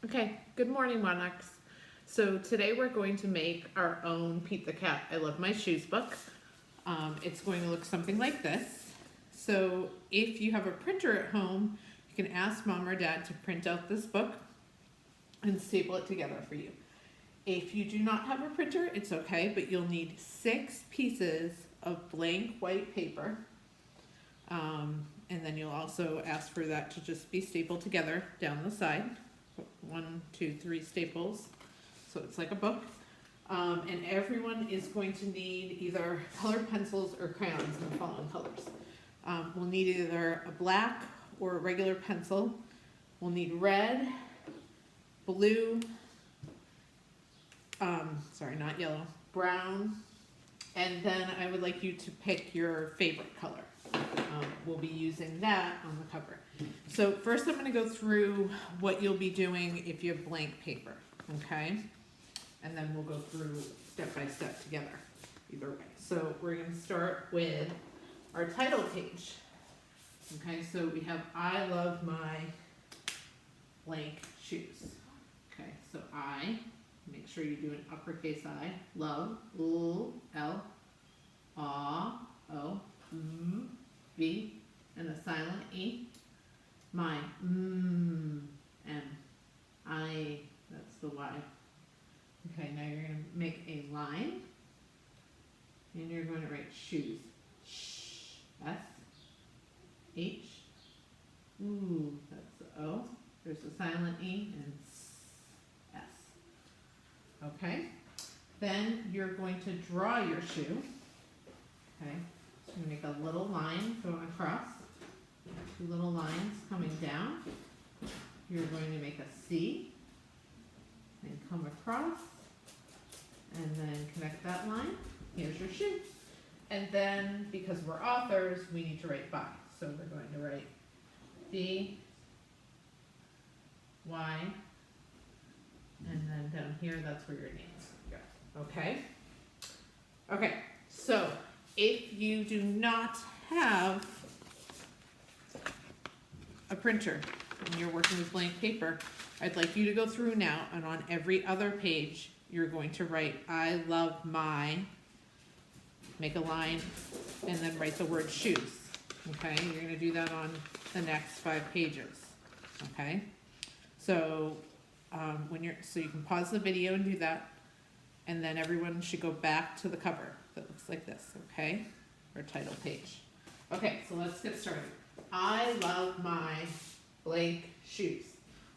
Okay, good morning, Monarchs. So today we're going to make our own Pete the Cat I Love My Shoes book. It's going to look something like this. So if you have a printer at home, you can ask Mom or Dad to print out this book and staple it together for you. If you do not have a printer, it's okay, but you'll need 6 pieces of blank white paper. And then you'll also ask for that to just be stapled together down the side. 1, 2, 3 staples, so it's like a book. And everyone is going to need either colored pencils or crayons in the following colors. We'll need either a black or a regular pencil. We'll need red, blue, sorry, not yellow, brown, and then I would like you to pick your favorite color. We'll be using that on the cover. So first I'm going to go through what you'll be doing if you have blank paper, okay? And then we'll go through step by step together, either way. So we're going to start with our title page. Okay, so we have I love my blank shoes. Okay, so I, make sure you do an uppercase I, love, L, L, A, O, V, and a silent E. My, M, I, that's the Y. Okay, now you're going to make a line, and you're going to write shoes. Sh, S, H, ooh, that's the O. There's a silent E, and S. Okay, then you're going to draw your shoe. Okay, so you're going to make a little line going across. 2 little lines coming down. You're going to make a C and come across and then connect that line. Here's your shoe. And then because we're authors, we need to write by. So we're going to write D, Y, and then down here, that's where your names go. Okay? Okay, so if you do not have a printer and you're working with blank paper, I'd like you to go through now, and on every other page you're going to write I love my, make a line, and then write the word shoes. Okay, you're going to do that on the next 5 pages. Okay, so so you can pause the video and do that, and then everyone should go back to the cover that looks like this. Okay, our title page. Okay, so let's get started. I love my blank shoes.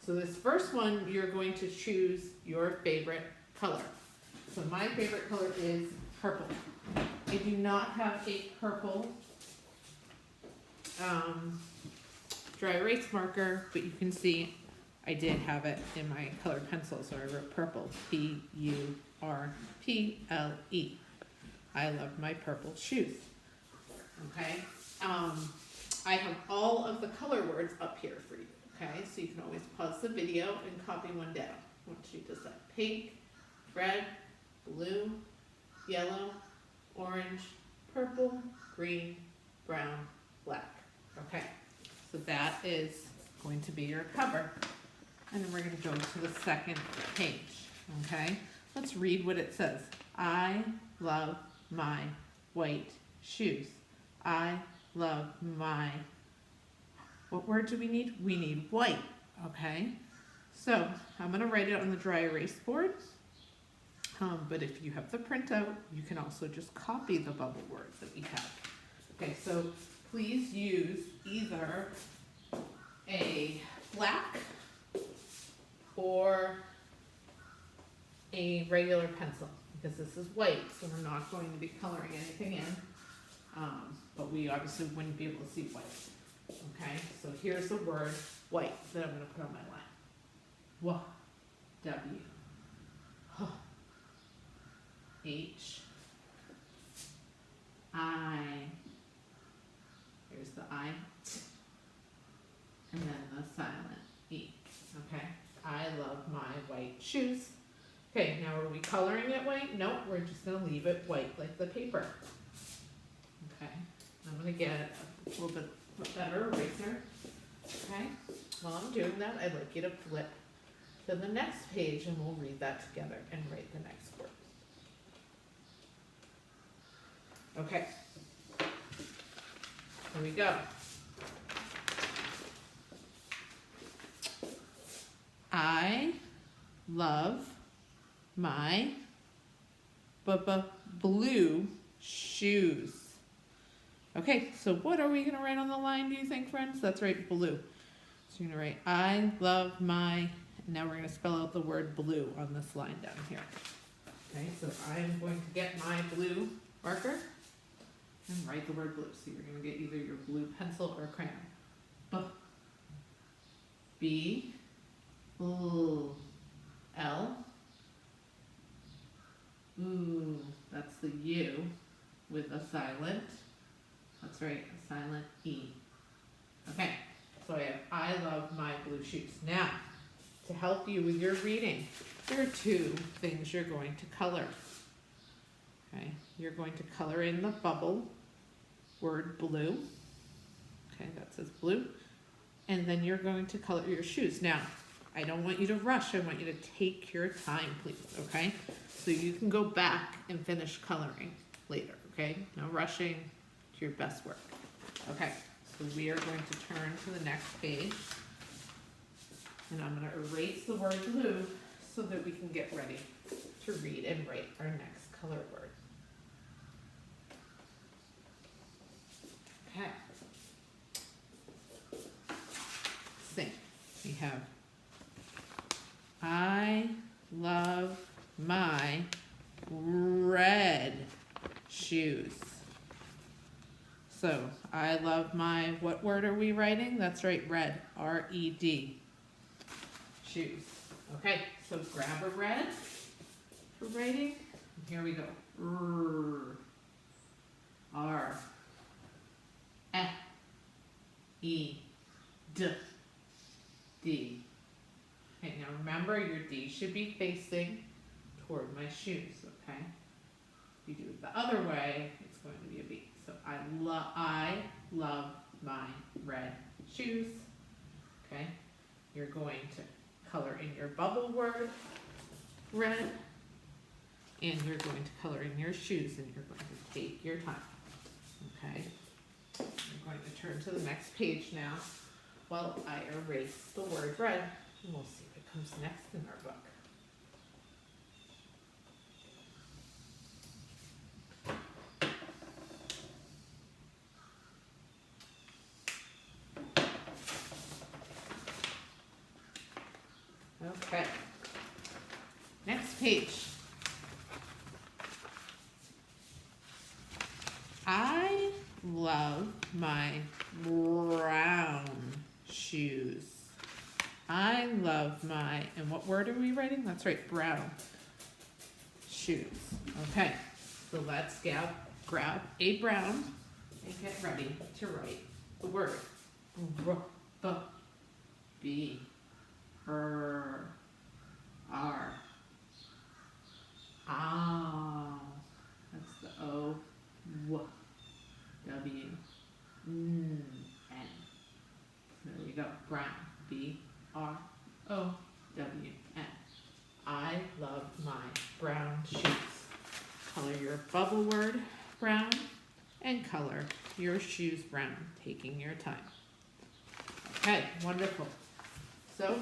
So this first one, you're going to choose your favorite color. So my favorite color is purple. I do not have a purple dry erase marker, but you can see I did have it in my colored pencil, so I wrote purple, P-U-R-P-L-E. I love my purple shoes. Okay. I have all of the color words up here for you, okay? So you can always pause the video and copy one down once you decide. Pink, red, blue, yellow, orange, purple, green, brown, black. Okay, so that is going to be your cover. And then we're going to go to the second page, okay? Let's read what it says. I love my white shoes. I love my, what word do we need? We need white, okay? So I'm going to write it on the dry erase board, but if you have the printout, you can also just copy the bubble words that we have. Okay, so please use either a black or a regular pencil, because this is white, so we're not going to be coloring anything in. But we obviously wouldn't be able to see white. Okay, so here's the word white that I'm going to put on my line. W, H, I, here's the I, and then the silent E. Okay, I love my white shoes. Okay, now are we coloring it white? Nope, we're just going to leave it white like the paper. Okay, I'm going to get a little bit better eraser. Okay, while I'm doing that, I'd like you to flip to the next page and we'll read that together and write the next word. Okay, here we go. I love my blue shoes. Okay, so what are we going to write on the line, do you think, friends? That's right, blue. So you're going to write, I love my, now we're going to spell out the word blue on this line down here. Okay, so I'm going to get my blue marker and write the word blue. So you're going to get either your blue pencil or crayon. B, L, ooh, that's the U with a silent, that's right, a silent E. Okay, so I have, I love my blue shoes. Now, to help you with your reading, there are two things you're going to color. Okay, you're going to color in the bubble word blue. Okay, that says blue. And then you're going to color your shoes. Now, I don't want you to rush. I want you to take your time, please, okay? So you can go back and finish coloring later, okay? No rushing to your best work. Okay, so we are going to turn to the next page. And I'm going to erase the word blue so that we can get ready to read and write our next color word. Okay. Sing. We have, I love my red shoes. So, I love my, what word are we writing? That's right, red, R-E-D, shoes. Okay, so grab a red for writing. Here we go. R, E, E, D, D. Okay, now remember your D should be facing toward my shoes, okay? If you do it the other way, it's going to be a B. So I love my red shoes, okay? You're going to color in your bubble word red, and you're going to color in your shoes, and you're going to take your time, okay? I'm going to turn to the next page now while I erase the word red, and we'll see what comes next in our book. Okay, next page. I love my brown shoes. I love my, and what word are we writing? That's right, brown shoes. Okay, so let's grab a brown and get ready to write the word. B, R, ow. That's the O, W, W, N. There we go. Brown. B, R, O, W, N. I love my brown shoes. Color your bubble word brown and color your shoes brown, taking your time. Okay, wonderful. So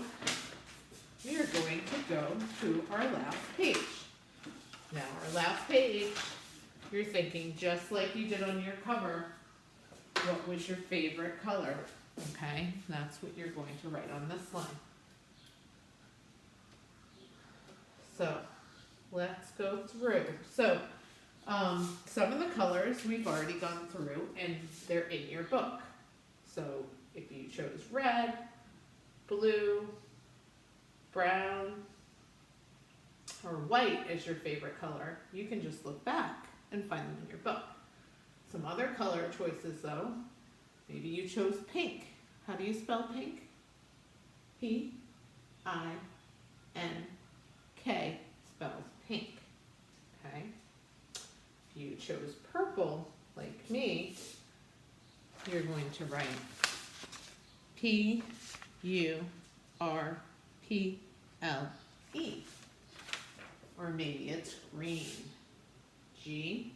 we are going to go to our last page. Now our last page, you're thinking just like you did on your cover, what was your favorite color? Okay, that's what you're going to write on this line. So let's go through. So some of the colors we've already gone through and they're in your book. So if you chose red, blue, brown, or white as your favorite color, you can just look back and find them in your book. Some other color choices though, maybe you chose pink. How do you spell pink? P-I-N-K spells pink, okay? If you chose purple, like me, you're going to write P-U-R-P-L-E. Or maybe it's green. Green.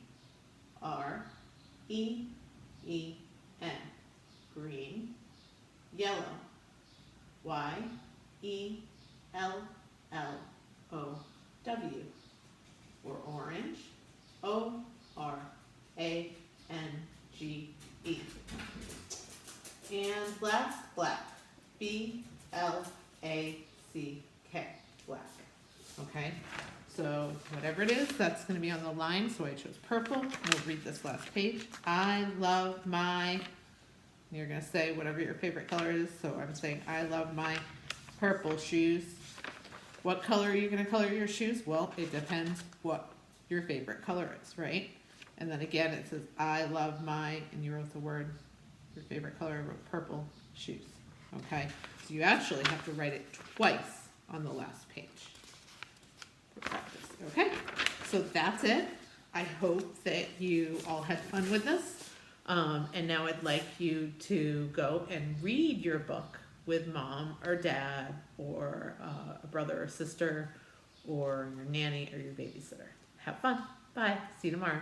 Green. Yellow. Yellow. Or orange. Orange. And last, black. Black. Black. Okay, so whatever it is, that's going to be on the line. So I chose purple. We'll read this last page. I love my, you're going to say whatever your favorite color is. So I'm saying I love my purple shoes. What color are you going to color your shoes? Well, it depends what your favorite color is, right? And then again, it says I love my, and you wrote the word, your favorite color, I wrote purple shoes. Okay, so you actually have to write it twice on the last page for practice. Okay, so that's it. I hope that you all had fun with this. And now I'd like you to go and read your book with mom or dad or a brother or sister or your nanny or your babysitter. Have fun. Bye. See you tomorrow.